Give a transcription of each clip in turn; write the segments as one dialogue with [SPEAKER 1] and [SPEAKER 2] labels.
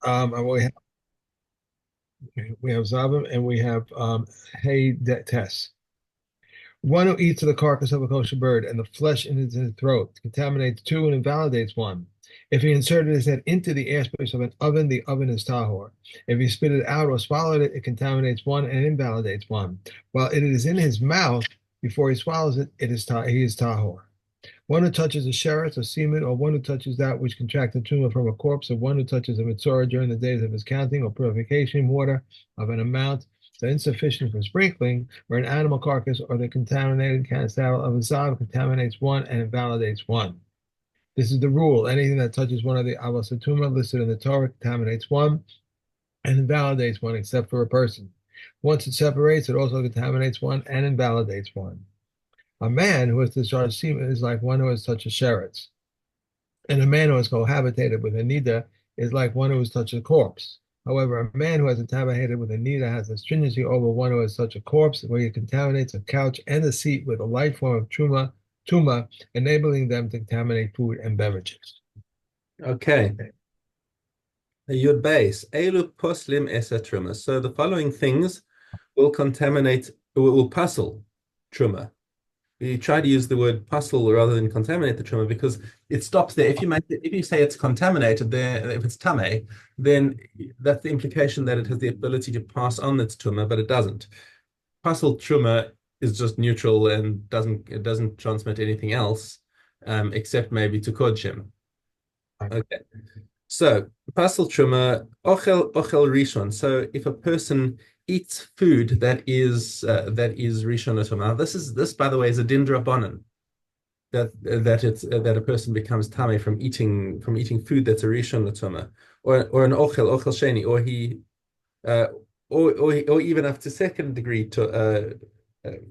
[SPEAKER 1] And we have Zavim and we have Hey Tess. One who eats of the carcass of a kosher bird and the flesh in his throat contaminates two and invalidates one. If he inserted his head into the airspace of an oven, the oven is tahor. If he spit it out or swallowed it, it contaminates one and invalidates one. While it is in his mouth before he swallows it, he is tahor. One who touches a sheretz or semen, or one who touches that which contracted tumor from a corpse, or one who touches a mitzvah during the days of his counting or purification water of an amount so insufficient for sprinkling, or an animal carcass, or the contaminated canister of a zav contaminates one and invalidates one. This is the rule. Anything that touches one of the avos listed in the Torah contaminates one and invalidates one, except for a person. Once it separates, it also contaminates one and invalidates one. A man who has discharged semen is like one who has touched a sheretz, and a man who has cohabitated with a nida is like one who has touched a corpse. However, a man who has cohabitated with a nida has a stringency over one who has touched a corpse, where he contaminates a couch and a seat with a light form of tuma, enabling them to contaminate food and beverages.
[SPEAKER 2] Okay. Yud base. Elu poslim eser truma. So the following things will contaminate, will puzzle truma. You try to use the word puzzle rather than contaminate the truma because it stops there. If you say it's contaminated there, if it's tame, then that's the implication that it has the ability to pass on its truma, but it doesn't. Puzzle truma is just neutral and it doesn't transmit anything else, except maybe to kodshim. Okay. So, pasal truma, ochel rishon. So, if a person eats food that is rishon truma, this by the way is a din drabanan that a person becomes tame from eating food that's a rishon truma, or an ochel sheni, uh, or even up to second degree to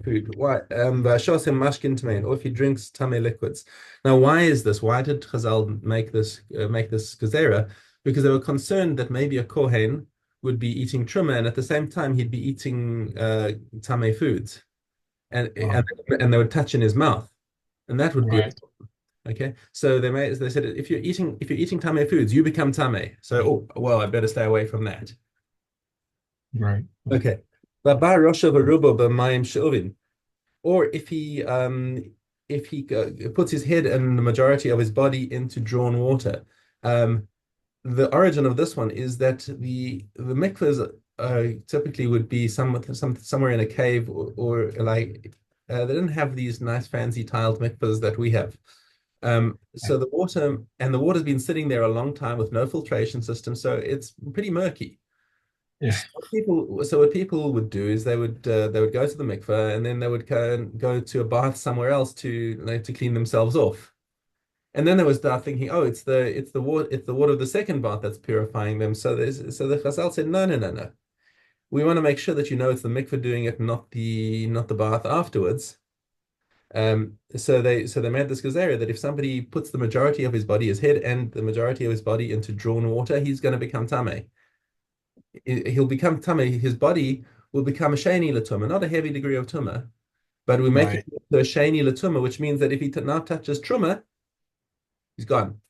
[SPEAKER 2] food. Why? V'ashosem mashkin tamein, or if he drinks tame liquids. Now, why is this? Why did Chazal make this gezerah? Because they were concerned that maybe a kohen would be eating truma, and at the same time he'd be eating tame foods, and
[SPEAKER 1] Wow.
[SPEAKER 2] and and they would touch in his mouth, and that would be a
[SPEAKER 1] Right,
[SPEAKER 2] okay. So they said if you're eating tame foods, you become tame. So oh well, I better stay away from that.
[SPEAKER 1] right.
[SPEAKER 2] Okay. Baba Rosha Varubo b'mayim she'uvin. Or if he puts his head and the majority of his body into drawn water. The origin of this one is that the mikvahs typically would be somewhere in a cave or like they didn't have these nice fancy tiled mikvahs that we have. So the water's been sitting there a long time with no filtration system, so it's pretty murky.
[SPEAKER 1] Yeah,
[SPEAKER 2] So what people would do is they would go to the mikveh and then they would go to a bath somewhere else to clean themselves off. And then they would start thinking, oh, it's the water of the second bath that's purifying them. So the Chazal said, no, no, no, no. We want to make sure that you know it's the mikveh doing it, not the bath afterwards. So they made this gezerah that if somebody puts the majority of his body, his head and the majority of his body into drawn water, he's going to become tameh. He'll become tummy, his body will become a sheni latuma, not a heavy degree of tuma, but we make it
[SPEAKER 1] right.
[SPEAKER 2] into a sheni latuma, which means that if he now touches truma, he's gone.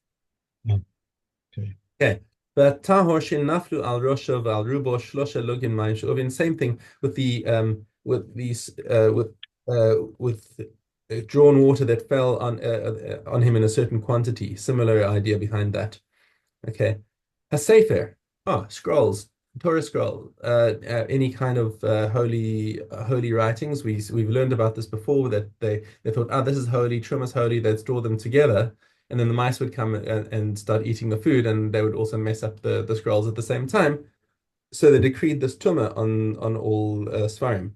[SPEAKER 1] Okay.
[SPEAKER 2] Okay. But tahor shin naflu al roshav al rubo shlosha lugin mayim shuvin. Same thing with the with drawn water that fell on him in a certain quantity. Similar idea behind that. Okay. A sefer. Oh, scrolls. Torah scroll, any kind of holy writings. We've learned about this before that they thought, oh, this is holy, Trum is holy. They'd store them together, and then the mice would come and start eating the food, and they would also mess up the scrolls at the same time. So they decreed this tuma on all svarim.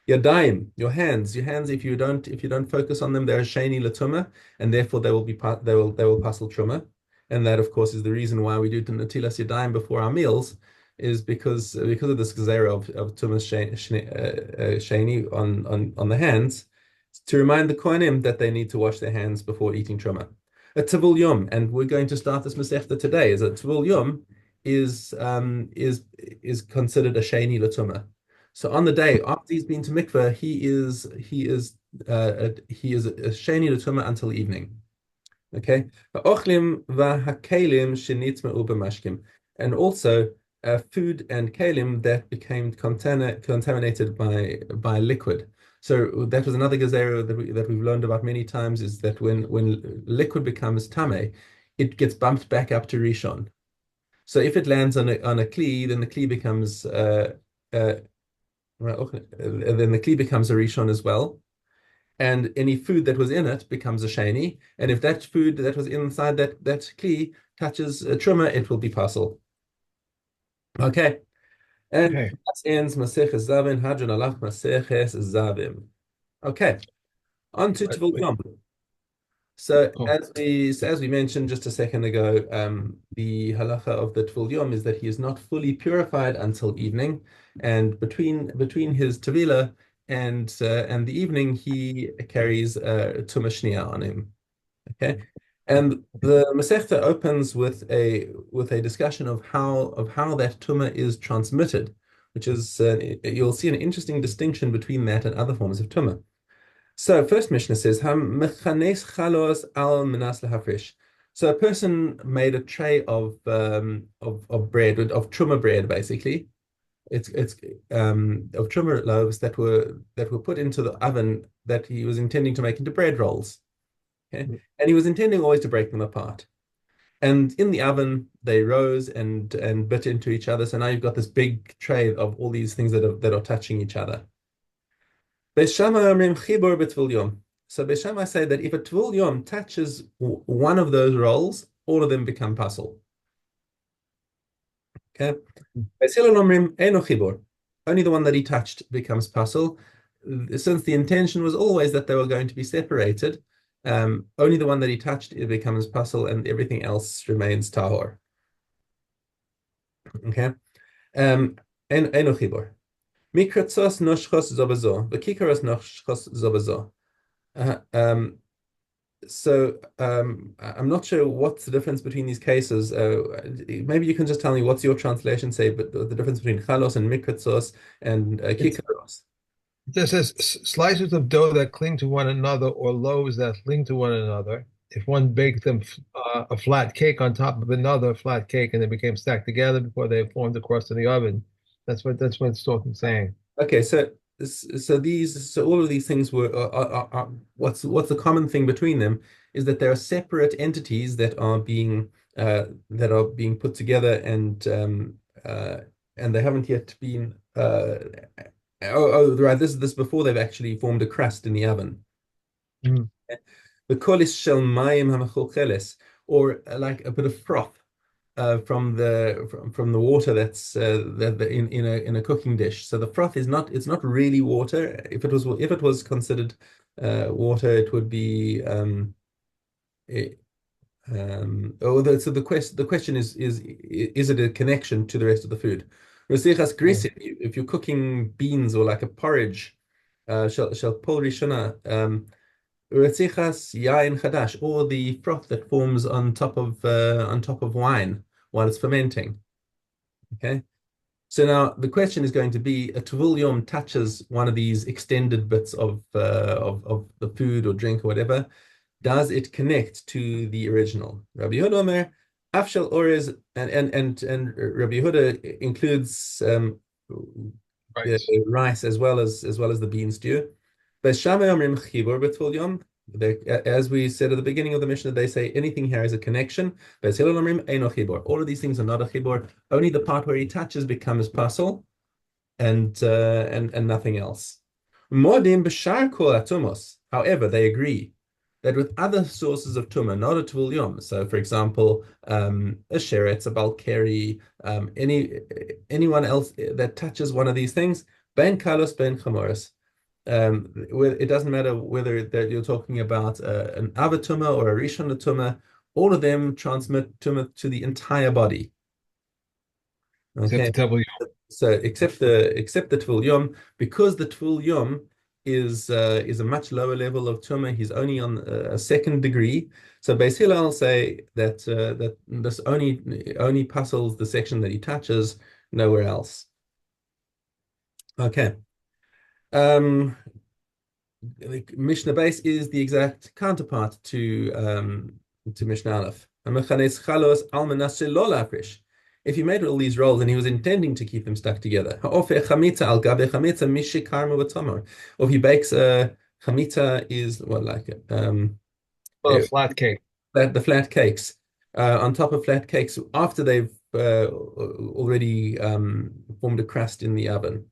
[SPEAKER 2] Yadayim, your hands. If you don't focus on them, they're sheni latuma, and therefore they will passel truma, and that of course is the reason why we do the natilas yadayim before our meals, is because of this gezerah of tumas sheni on the hands, to remind the kohanim that they need to wash their hands before eating truma. A tevul yom, and we're going to start this masechta today. Is a tevul yom is considered a sheni latuma. So on the day after he's been to mikveh, he is a sheni l'tuma until evening. Okay. Va'ochlim va'hakelim shenitma'u b'mashkim. and also food and kalim that became contaminated by liquid. So that was another gezerah that we've learned about many times, is that when liquid becomes tameh, it gets bumped back up to rishon. So if it lands on a kli, then the kli becomes uh, then the kli becomes a rishon as well, and any food that was in it becomes a sheni. And if that food that was inside that kli touches a truma, it will be pasul. Okay, and
[SPEAKER 1] Okay.
[SPEAKER 2] that ends Maseches Zavim. Hadron alach Maseches Zavim. Okay, on to Tevul Yom. So
[SPEAKER 1] Oh,
[SPEAKER 2] as we mentioned just a second ago, the halacha of the Tevul Yom is that he is not fully purified until evening, and between his tevila and the evening, he carries tumah shnia on him. Okay, and the Masechta opens with a discussion of how that tumah is transmitted, which is you'll see an interesting distinction between that and other forms of tumah. So first Mishnah says, "Ham mechanes chalos al menas lahafresh." So a person made a tray of bread, of truma bread, basically. It's of truma loaves that were put into the oven that he was intending to make into bread rolls. Okay, and he was intending always to break them apart. And in the oven, they rose and bit into each other. So now you've got this big tray of all these things that are touching each other. Beis Shammai omrim chibur b'tvul yom. So Beis Shammai say that if a tvul yom touches one of those rolls, all of them become pasul. Okay. Beis Hillel omrim eno chibur. Only the one that he touched becomes pasul. Since the intention was always that they were going to be separated, only the one that he touched it becomes pasul, and everything else remains tahor. Okay. Eno chibur. Mikratzos noshchos zobazo. V'kikaros noshchos zobazo. I'm not sure what's the difference between these cases. Maybe you can just tell me what's your translation say, but the difference between chalos and mikratzos and
[SPEAKER 1] it's
[SPEAKER 2] kikaros.
[SPEAKER 1] it just says slices of dough that cling to one another or loaves that cling to one another. If one baked them a flat cake on top of another flat cake and they became stacked together before they formed a crust in the oven. That's what it's talking saying.
[SPEAKER 2] Okay, so all of these things what's the common thing between them is that there are separate entities that are being put together, and they haven't yet been right, this before they've actually formed a crust in the oven.
[SPEAKER 1] Mm,
[SPEAKER 2] The kolis shel mayim hamachulcheles, or like a bit of froth from the water that's in a cooking dish. So the froth is not it's not really water. If it was considered water, it would be so the question is it a connection to the rest of the food? Rosichas
[SPEAKER 1] yeah.
[SPEAKER 2] grisim, if you're cooking beans or like a porridge, shall pol rishona, Retzichas yain chadash, or the froth that forms on top of wine while it's fermenting. Okay, so now the question is going to be: a tevul yom touches one of these extended bits of the food or drink or whatever. Does it connect to the original? Rabbi Yehuda Omer, Afshel Orez, and Rabbi Yehuda includes
[SPEAKER 1] Right.
[SPEAKER 2] rice as well as the bean stew. But Shammai Omrim Chibur b'Tful Yom. As we said at the beginning of the Mishnah, they say anything here is a connection. But Hillel Omrim Eino Chibur. All of these things are not a chibur. Only the part where he touches becomes pasul, and nothing else. Modim b'shar kol atumos. However, they agree that with other sources of tumah, not a tvul yom. So, for example, a sheretz, a balkeri, anyone else that touches one of these things, ben kalos ben chamoris. It doesn't matter whether that you're talking about an avatuma or a rishon tumah. All of them transmit tumah to the entire body.
[SPEAKER 1] Except
[SPEAKER 2] Okay,
[SPEAKER 1] to tell you.
[SPEAKER 2] so except the Tvul Yom, because the Tvul Yom is a much lower level of tumah. He's only on a second degree. So Beis Hillel say that this only puzzles the section that he touches, nowhere else. Okay. Um, the Mishnah base is the exact counterpart to Mishnah Aleph. Amechanes chalos al menashe lo lafresh. if he made all these rolls and he was intending to keep them stuck together, ha'ofeh chametza al gabe chametza mishikarma v'tamar, or if he bakes a chametza is what like
[SPEAKER 1] A
[SPEAKER 2] uh,
[SPEAKER 1] flat cake.
[SPEAKER 2] the flat cakes on top of flat cakes after they've already formed a crust in the oven.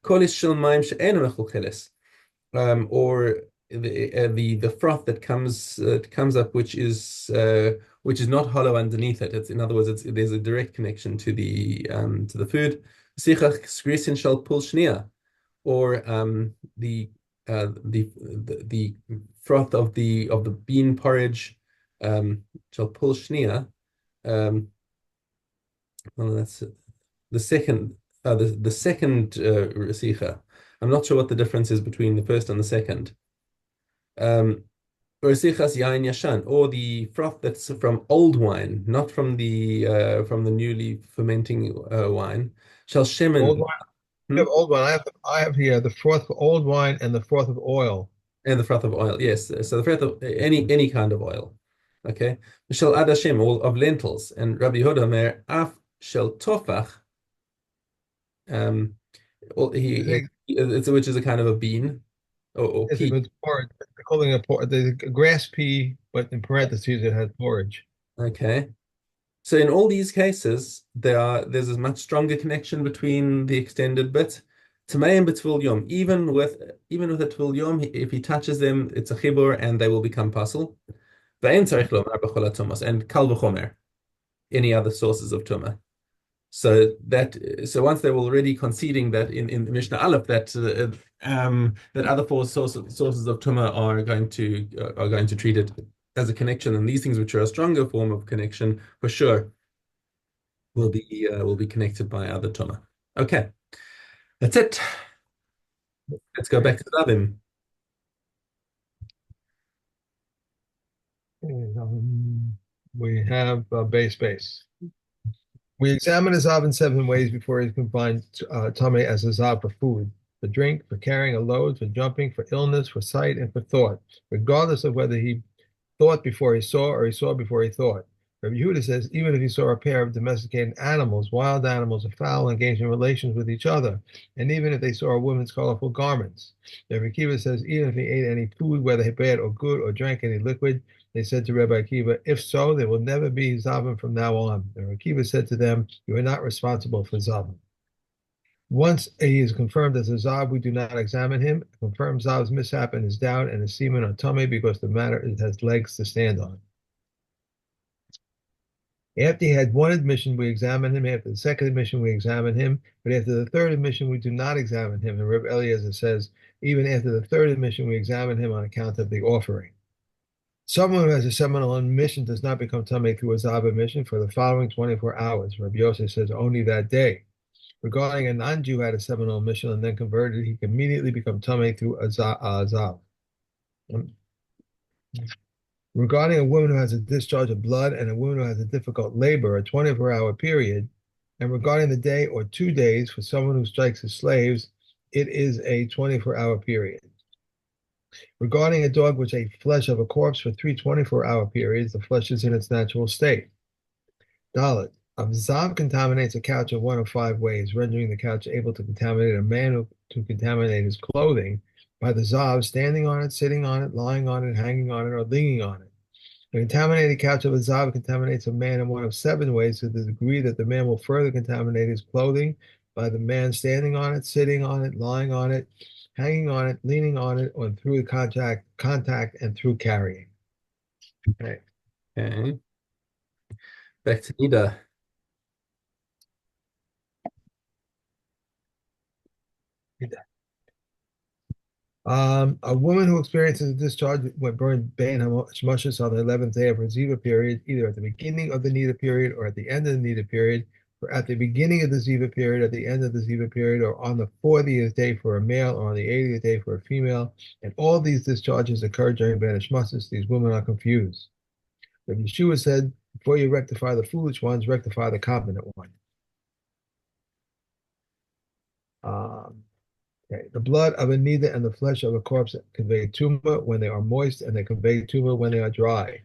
[SPEAKER 2] Kolis shel mayim she'eino mechulcheles, or the froth that comes up, which is not hollow underneath it. It's in other words, there's a direct connection to the food. Sichach skrisin shel pul shnia, or the froth of the bean porridge, shel pul shnia. Well, that's the second. The second sicha. I'm not sure what the difference is between the first and the second. Um, or sichas yain yashan, or the froth that's from old wine, not from the newly fermenting wine. Shall
[SPEAKER 1] Old
[SPEAKER 2] shemen.
[SPEAKER 1] wine. You
[SPEAKER 2] Hmm?
[SPEAKER 1] have old wine. I have here the froth of old wine and the froth of oil.
[SPEAKER 2] And the froth of oil, yes. So the froth of any kind of oil. Okay. Shall adashim, all of lentils, and Rabbi Yehuda mer af shel tofach. Um, well,
[SPEAKER 1] I think
[SPEAKER 2] which is a kind of a bean or
[SPEAKER 1] it's a
[SPEAKER 2] pea.
[SPEAKER 1] good porridge. They're calling it the grass pea, but in parentheses it has porridge.
[SPEAKER 2] Okay. So in all these cases, there's a much stronger connection between the extended bit. Tamei and B'Tvul Yom, even with a Tvul Yom, if he touches them, it's a chibur and they will become pasul. Ve'en tzarich lomar b'chol hatumas, and kal v'chomer, any other sources of tumah. So once they were already conceding that in Mishnah Aleph that other four sources of tumah are going to treat it as a connection, and these things which are a stronger form of connection for sure will be connected by other tumah. Okay, that's it. Let's go back
[SPEAKER 1] Right.
[SPEAKER 2] to Zavim.
[SPEAKER 1] And, we have base. We examine a zav in 7 ways before he can find tame as a zav for food, for drink, for carrying a load, for jumping, for illness, for sight, and for thought, regardless of whether he thought before he saw or he saw before he thought. Rabbi Yehuda says even if he saw a pair of domesticated animals, wild animals, or fowl engaged in relations with each other, and even if they saw a woman's colorful garments. Rabbi Akiva says even if he ate any food, whether bad or good, or drank any liquid, they said to Rabbi Akiva, if so, there will never be Zavim from now on. And Rabbi Akiva said to them, you are not responsible for Zavim. Once he is confirmed as a Zav, we do not examine him. A confirmed Zav's mishap and his doubt and his semen are tummy because the matter has legs to stand on. After he had one admission, we examine him. After the second admission, we examine him. But after the third admission, we do not examine him. And Reb Eliezer says, even after the third admission, we examine him on account of the offering. Someone who has a seminal admission does not become tummy through a Zav admission for the following 24 hours. Rabbi Yosef says only that day. Regarding a non-Jew who had a seminal admission and then converted, he can immediately become tummy through a Zav. Regarding a woman who has a discharge of blood and a woman who has a difficult labor, a 24-hour period, and regarding the day or 2 days for someone who strikes his slaves, it is a 24-hour period. Regarding a dog which ate flesh of a corpse for three 24-hour periods, the flesh is in its natural state. Dalit. A zav contaminates a couch in one of 5 ways, rendering the couch able to contaminate a man to contaminate his clothing by the zav standing on it, sitting on it, lying on it, hanging on it, or leaning on it. The contaminated couch of a zav contaminates a man in one of 7 ways to the degree that the man will further contaminate his clothing by the man standing on it, sitting on it, lying on it, hanging on it, leaning on it, or through the contact and through carrying. Okay.
[SPEAKER 2] Okay, back to Nida.
[SPEAKER 1] A woman who experiences a discharge when burned Bain Hamashes on the 11th day of her Ziva period, either at the beginning of the Nida period or at the end of the Nida period, or at the beginning of the Ziva period, at the end of the Ziva period, or on the 40th day for a male, or on the 80th day for a female, and all these discharges occur during Bain Hashmashes, these women are confused. But Yeshua said, before you rectify the foolish ones, rectify the competent one. Um, Okay. The blood of a neither and the flesh of a corpse convey tumor when they are moist, and they convey tumor when they are dry.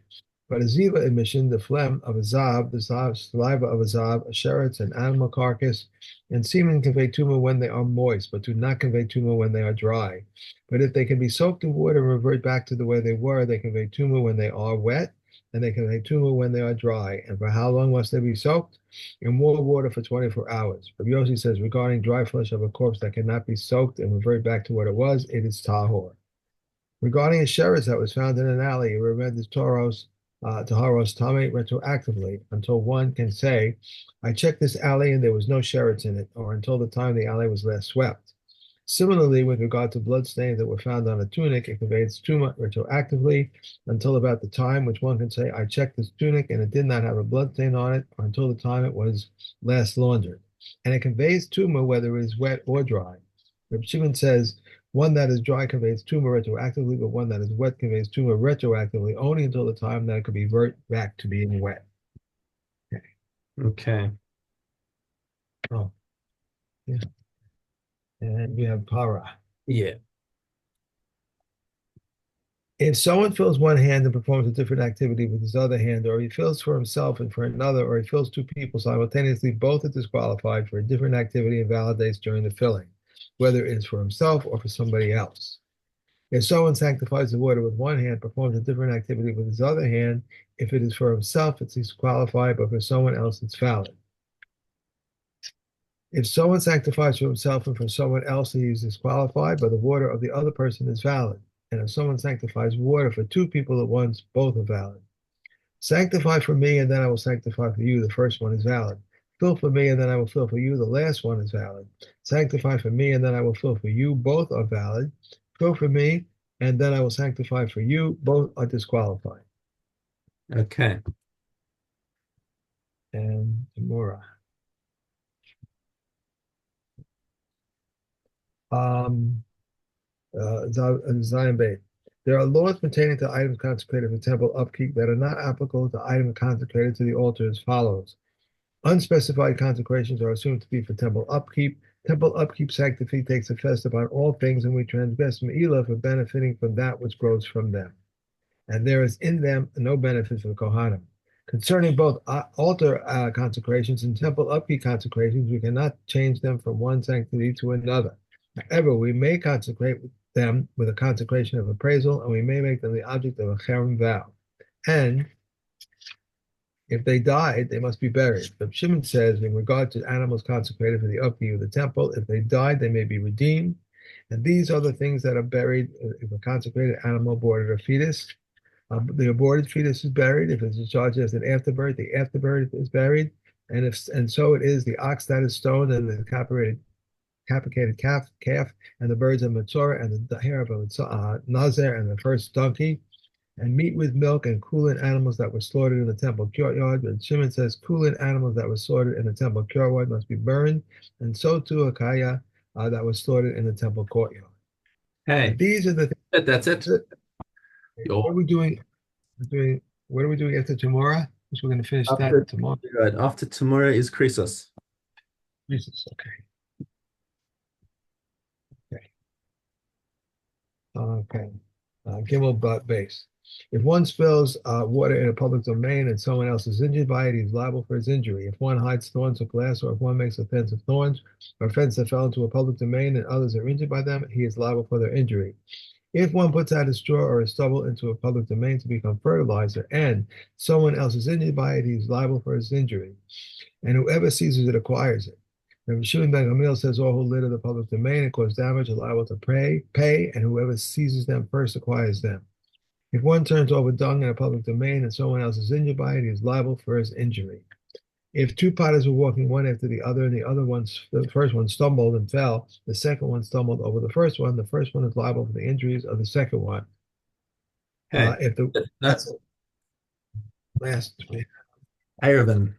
[SPEAKER 1] But a ziva emission, the phlegm of a zav, saliva of a zav, a sheretz, an animal carcass, and semen convey tumor when they are moist, but do not convey tumor when they are dry. But if they can be soaked in water and revert back to the way they were, they convey tumor when they are wet, and they convey tumor when they are dry. And for how long must they be soaked? In warm water for 24 hours. Rabbi Yossi says regarding dry flesh of a corpse that cannot be soaked and revert back to what it was, it is tahor. Regarding a sheretz that was found in an alley, it remembers Taharos Tame retroactively until one can say, I checked this alley and there was no sheretz in it, or until the time the alley was last swept. Similarly, with regard to blood stains that were found on a tunic, it conveys tuma retroactively until about the time which one can say, I checked this tunic and it did not have a blood stain on it, or until the time it was last laundered. And it conveys tuma whether it is wet or dry. Reb Shimon says, one that is dry conveys tumor retroactively, but one that is wet conveys tumor retroactively only until the time that it could revert back to being wet. Okay.
[SPEAKER 2] Okay.
[SPEAKER 1] Oh, yeah. And we have para.
[SPEAKER 2] Yeah.
[SPEAKER 1] If someone fills one hand and performs a different activity with his other hand, or he fills for himself and for another, or he fills two people simultaneously, both are disqualified for a different activity and validates during the filling, whether it is for himself or for somebody else. If someone sanctifies the water with one hand, performs a different activity with his other hand, if it is for himself, it's disqualified, but for someone else, it's valid. If someone sanctifies for himself and for someone else, he is disqualified, but the water of the other person is valid. And if someone sanctifies water for two people at once, both are valid. Sanctify for me, and then I will sanctify for you. The first one is valid. Fill for me, and then I will fill for you. The last one is valid. Sanctify for me, and then I will fill for you. Both are valid. Fill for me, and then I will sanctify for you. Both are disqualified.
[SPEAKER 2] Okay.
[SPEAKER 1] And Tamura. Um, Zion Beit. There are laws pertaining to items consecrated for temple upkeep that are not applicable to items consecrated to the altar as follows. Unspecified consecrations are assumed to be for temple upkeep. Temple upkeep sanctity takes effect upon all things, and we transgress Me'ilah for benefiting from that which grows from them. And there is in them no benefit for the Kohanim. Concerning both altar consecrations and temple upkeep consecrations, we cannot change them from one sanctity to another. However, we may consecrate them with a consecration of appraisal, and we may make them the object of a cherem vow. And if they died, they must be buried. But Shimon says, in regard to animals consecrated for the upkeep of the temple, if they died, they may be redeemed. And these are the things that are buried if a consecrated animal aborted a fetus. The aborted fetus is buried. If it's charged as an afterbirth, the afterbirth is buried. And so it is the ox that is stoned and the capicated calf, and the birds of Metzora, and the hair of a Nazir, and the first donkey, and meat with milk and coolant animals that were slaughtered in the temple courtyard. But Shimon says coolant animals that were slaughtered in the temple courtyard must be burned, and so too a kaya that was slaughtered in the temple courtyard. And
[SPEAKER 2] Hey,
[SPEAKER 1] these are the things.
[SPEAKER 2] that's
[SPEAKER 1] That's
[SPEAKER 2] it.
[SPEAKER 1] it. What are
[SPEAKER 2] Yo.
[SPEAKER 1] we doing? We're doing what are we doing after tomorrow? Because we're going to finish that
[SPEAKER 2] After
[SPEAKER 1] tomorrow.
[SPEAKER 2] right, after tomorrow is Christmas.
[SPEAKER 1] Jesus. Okay. Okay. Okay. Gimel base. If one spills water in a public domain and someone else is injured by it, he's liable for his injury. If one hides thorns or glass, or if one makes a fence of thorns, or a fence that fell into a public domain and others are injured by them, he is liable for their injury. If one puts out his straw or his stubble into a public domain to become fertilizer and someone else is injured by it, he is liable for his injury. And whoever seizes it acquires it. Rabbi Shimon ben Gamliel says all who litter the public domain and cause damage are liable to pay, and whoever seizes them first acquires them. If one turns over dung in a public domain and someone else is injured by it, he is liable for his injury. If two potters were walking one after the other, and the first one stumbled and fell, the second one stumbled over the first one is liable for the injuries of the second one.
[SPEAKER 2] Hey,
[SPEAKER 1] If the
[SPEAKER 2] that's
[SPEAKER 1] last,
[SPEAKER 2] Ireland.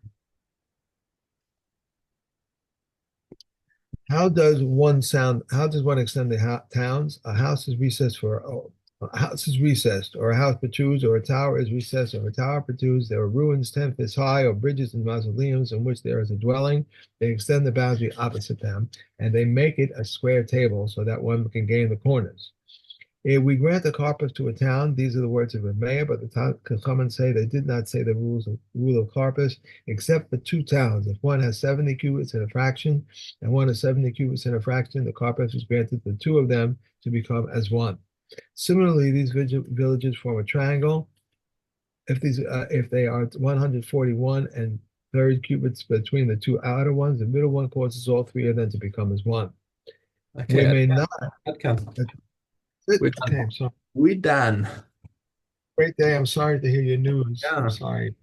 [SPEAKER 1] how does one sound? How does one extend the towns? A house is recessed for a house is recessed, or a house protrudes, or a tower is recessed, or a tower protrudes. There are ruins 10 feet high, or bridges and mausoleums in which there is a dwelling. They extend the boundary opposite them, and they make it a square table so that one can gain the corners. If we grant the carpus to a town, these are the words of a mayor, but the town can come and say they did not say the rule of carpus, except for two towns. If one has 70 cubits in a fraction, and one has 70 cubits in a fraction, the carpus is granted to two of them to become as one. Similarly, these villages form a triangle. If they are 141 and third cubits between the two outer ones, the middle one causes all three of them to become as one. We
[SPEAKER 2] Okay,
[SPEAKER 1] may not.
[SPEAKER 2] that counts.
[SPEAKER 1] That's it.
[SPEAKER 2] We're
[SPEAKER 1] Okay,
[SPEAKER 2] done.
[SPEAKER 1] I'm sorry.
[SPEAKER 2] We're done.
[SPEAKER 1] Great day. I'm sorry to hear your news. I'm
[SPEAKER 2] Yeah.
[SPEAKER 1] sorry.